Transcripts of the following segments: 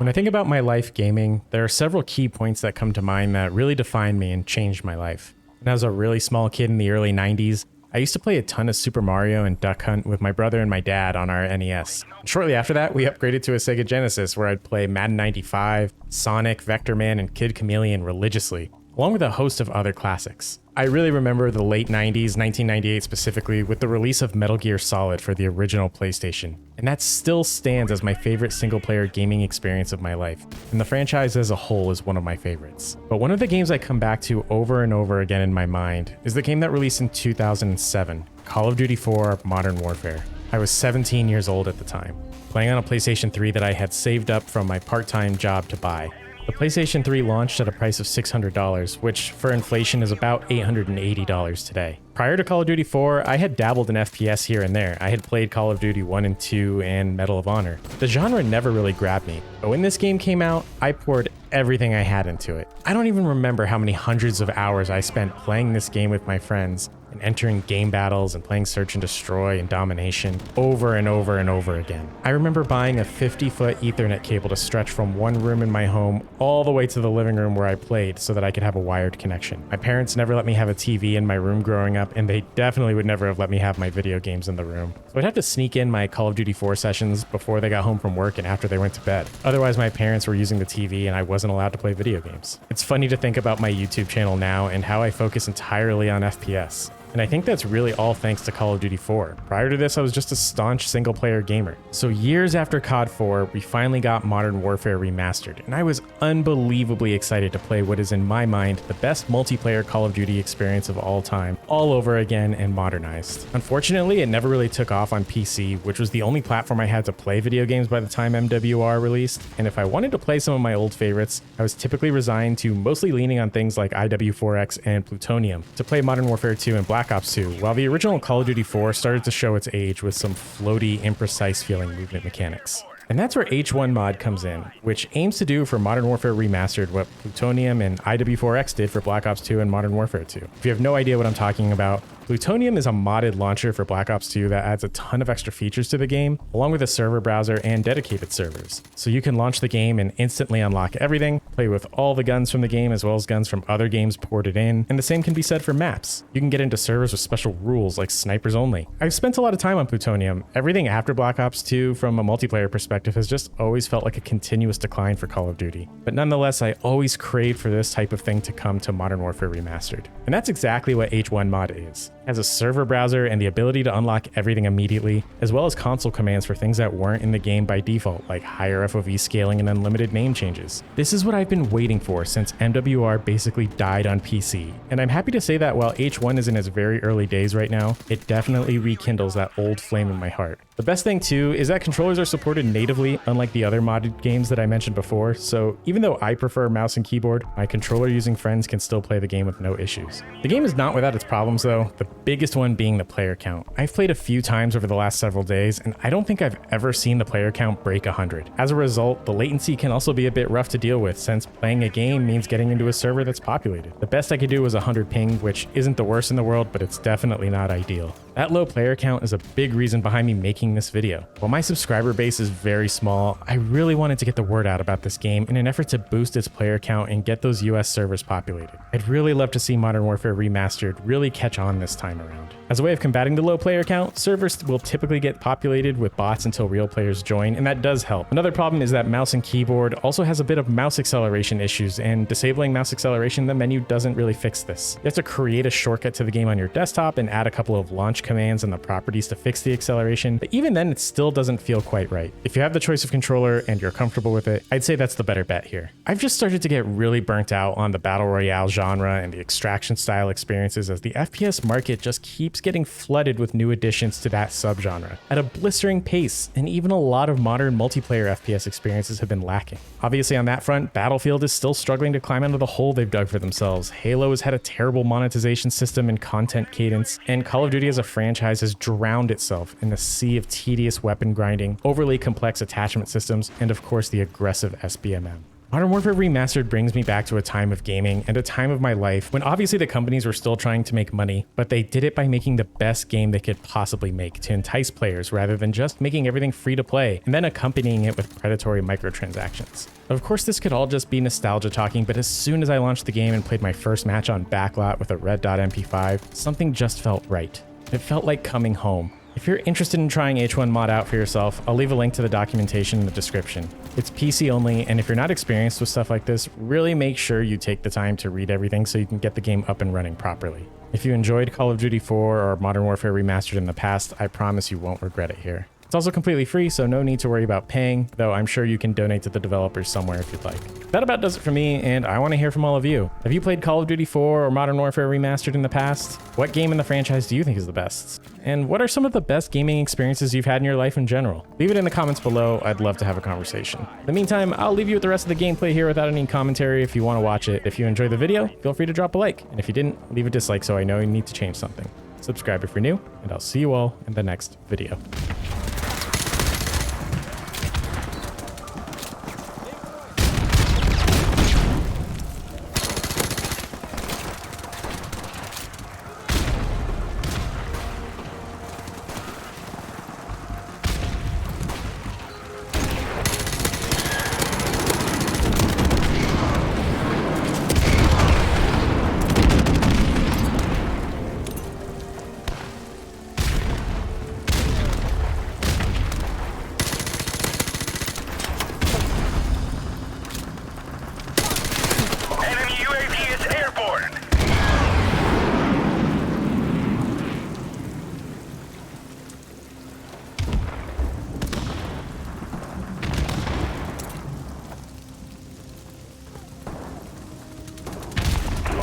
When I think about my life gaming, there are several key points that come to mind that really defined me and changed my life. When I was a really small kid in the early 90s, I used to play a ton of Super Mario and Duck Hunt with my brother and my dad on our NES. And shortly after that, we upgraded to a Sega Genesis where I'd play Madden 95, Sonic, Vector Man, and Kid Chameleon religiously, along with a host of other classics. I really remember the late 90s, 1998 specifically, with the release of Metal Gear Solid for the original PlayStation. And that still stands as my favorite single-player gaming experience of my life, and the franchise as a whole is one of my favorites. But one of the games I come back to over and over again in my mind is the game that released in 2007, Call of Duty 4 Modern Warfare. I was 17 years old at the time, playing on a PlayStation 3 that I had saved up from my part-time job to buy. The PlayStation 3 launched at a price of $600, which for inflation is about $880 today. Prior to Call of Duty 4, I had dabbled in FPS here and there. I had played Call of Duty 1 and 2 and Medal of Honor. The genre never really grabbed me, but when this game came out, I poured everything I had into it. I don't even remember how many hundreds of hours I spent playing this game with my friends and entering game battles and playing Search and Destroy and Domination over and over and over again. I remember buying a 50-foot Ethernet cable to stretch from one room in my home all the way to the living room where I played so that I could have a wired connection. My parents never let me have a TV in my room growing up, and they definitely would never have let me have my video games in the room. So I'd have to sneak in my Call of Duty 4 sessions before they got home from work and after they went to bed. Otherwise, my parents were using the TV and I wasn't allowed to play video games. It's funny to think about my YouTube channel now and how I focus entirely on FPS. And I think that's really all thanks to Call of Duty 4. Prior to this, I was just a staunch single-player gamer. So years after COD 4, we finally got Modern Warfare Remastered, and I was unbelievably excited to play what is in my mind the best multiplayer Call of Duty experience of all time, all over again and modernized. Unfortunately, it never really took off on PC, which was the only platform I had to play video games by the time MWR released, and if I wanted to play some of my old favorites, I was typically resigned to mostly leaning on things like IW4X and Plutonium to play Modern Warfare 2 and Black Ops 2, while the original Call of Duty 4 started to show its age with some floaty, imprecise feeling movement mechanics. And that's where H1 Mod comes in, which aims to do for Modern Warfare Remastered what Plutonium and IW4X did for Black Ops 2 and Modern Warfare 2. If you have no idea what I'm talking about, Plutonium is a modded launcher for Black Ops 2 that adds a ton of extra features to the game, along with a server browser and dedicated servers. So you can launch the game and instantly unlock everything, play with all the guns from the game as well as guns from other games ported in, and the same can be said for maps. You can get into servers with special rules like snipers only. I've spent a lot of time on Plutonium. Everything after Black Ops 2 from a multiplayer perspective has just always felt like a continuous decline for Call of Duty. But nonetheless, I always craved for this type of thing to come to Modern Warfare Remastered. And that's exactly what H1 Mod is. It has a server browser and the ability to unlock everything immediately, as well as console commands for things that weren't in the game by default, like higher FOV scaling and unlimited name changes. This is what I've been waiting for since MWR basically died on PC, and I'm happy to say that while H1 is in its very early days right now, it definitely rekindles that old flame in my heart. The best thing too is that controllers are supported natively, unlike the other modded games that I mentioned before, so even though I prefer mouse and keyboard, my controller using friends can still play the game with no issues. The game is not without its problems though, the biggest one being the player count. I've played a few times over the last several days, and I don't think I've ever seen the player count break 100. As a result, the latency can also be a bit rough to deal with, since playing a game means getting into a server that's populated. The best I could do was 100 ping, which isn't the worst in the world, but it's definitely not ideal. That low player count is a big reason behind me making this video. While my subscriber base is very small, I really wanted to get the word out about this game in an effort to boost its player count and get those US servers populated. I'd really love to see Modern Warfare Remastered really catch on this time around. As a way of combating the low player count, servers will typically get populated with bots until real players join, and that does help. Another problem is that mouse and keyboard also has a bit of mouse acceleration issues, and disabling mouse acceleration in the menu doesn't really fix this. You have to create a shortcut to the game on your desktop and add a couple of launch commands and the properties to fix the acceleration, but even then it still doesn't feel quite right. If you have the choice of controller and you're comfortable with it, I'd say that's the better bet here. I've just started to get really burnt out on the battle royale genre and the extraction style experiences as the FPS market just keeps getting flooded with new additions to that subgenre at a blistering pace, and even a lot of modern multiplayer FPS experiences have been lacking. Obviously on that front, Battlefield is still struggling to climb out of the hole they've dug for themselves. Halo has had a terrible monetization system and content cadence, and Call of Duty as a franchise has drowned itself in the sea of tedious weapon grinding, overly complex attachment systems, and of course the aggressive SBMM. Modern Warfare Remastered brings me back to a time of gaming and a time of my life when obviously the companies were still trying to make money, but they did it by making the best game they could possibly make to entice players rather than just making everything free to play and then accompanying it with predatory microtransactions. Of course, this could all just be nostalgia talking, but as soon as I launched the game and played my first match on Backlot with a red dot MP5, something just felt right. It felt like coming home. If you're interested in trying H1 mod out for yourself, I'll leave a link to the documentation in the description. It's PC only, and if you're not experienced with stuff like this, really make sure you take the time to read everything so you can get the game up and running properly. If you enjoyed Call of Duty 4 or Modern Warfare Remastered in the past, I promise you won't regret it here. It's also completely free, so no need to worry about paying, though I'm sure you can donate to the developers somewhere if you'd like. That about does it for me, and I want to hear from all of you. Have you played Call of Duty 4 or Modern Warfare Remastered in the past? What game in the franchise do you think is the best? And what are some of the best gaming experiences you've had in your life in general? Leave it in the comments below. I'd love to have a conversation. In the meantime, I'll leave you with the rest of the gameplay here without any commentary if you want to watch it. If you enjoyed the video, feel free to drop a like. And if you didn't, leave a dislike so I know you need to change something. Subscribe if you're new, and I'll see you all in the next video.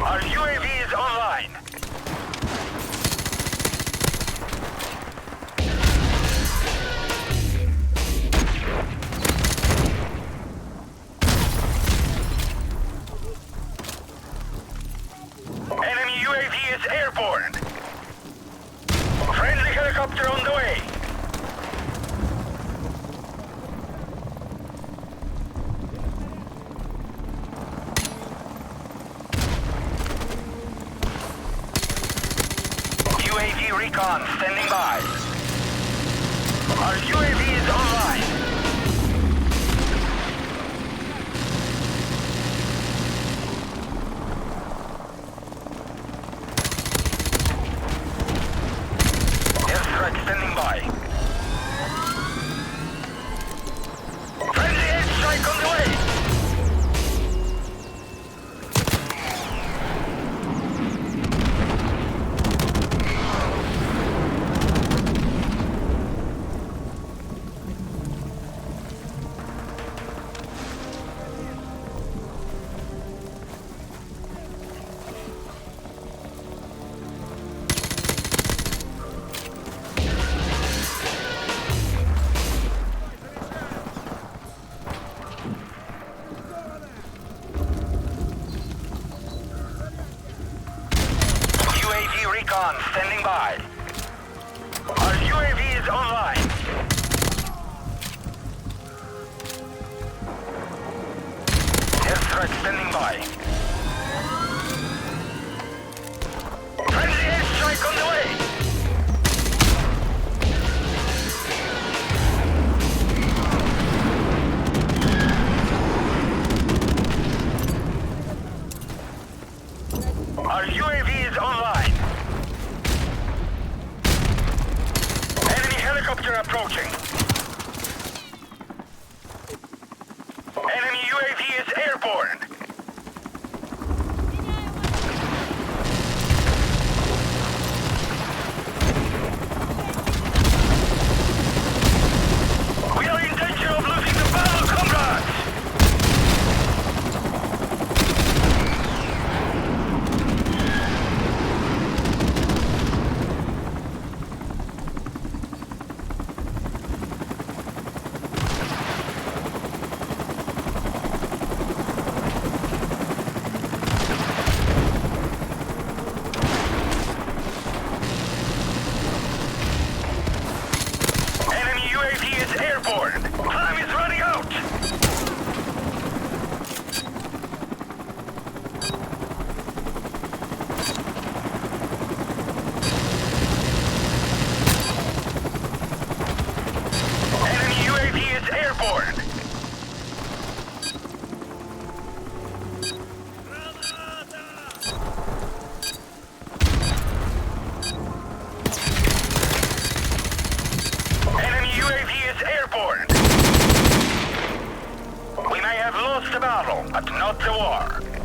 Our UAV is online. Enemy UAV is airborne. Friendly helicopter on the way. UAV recon standing by. Our UAV is online. Airstrike standing by. Friendly airstrike on the way. UAV recon standing by. Our UAV is online. Airstrike standing by. Friendly airstrike on the way. Our UAV is online. Enemy helicopter approaching. Enemy UAV is airborne. the battle, but not the war.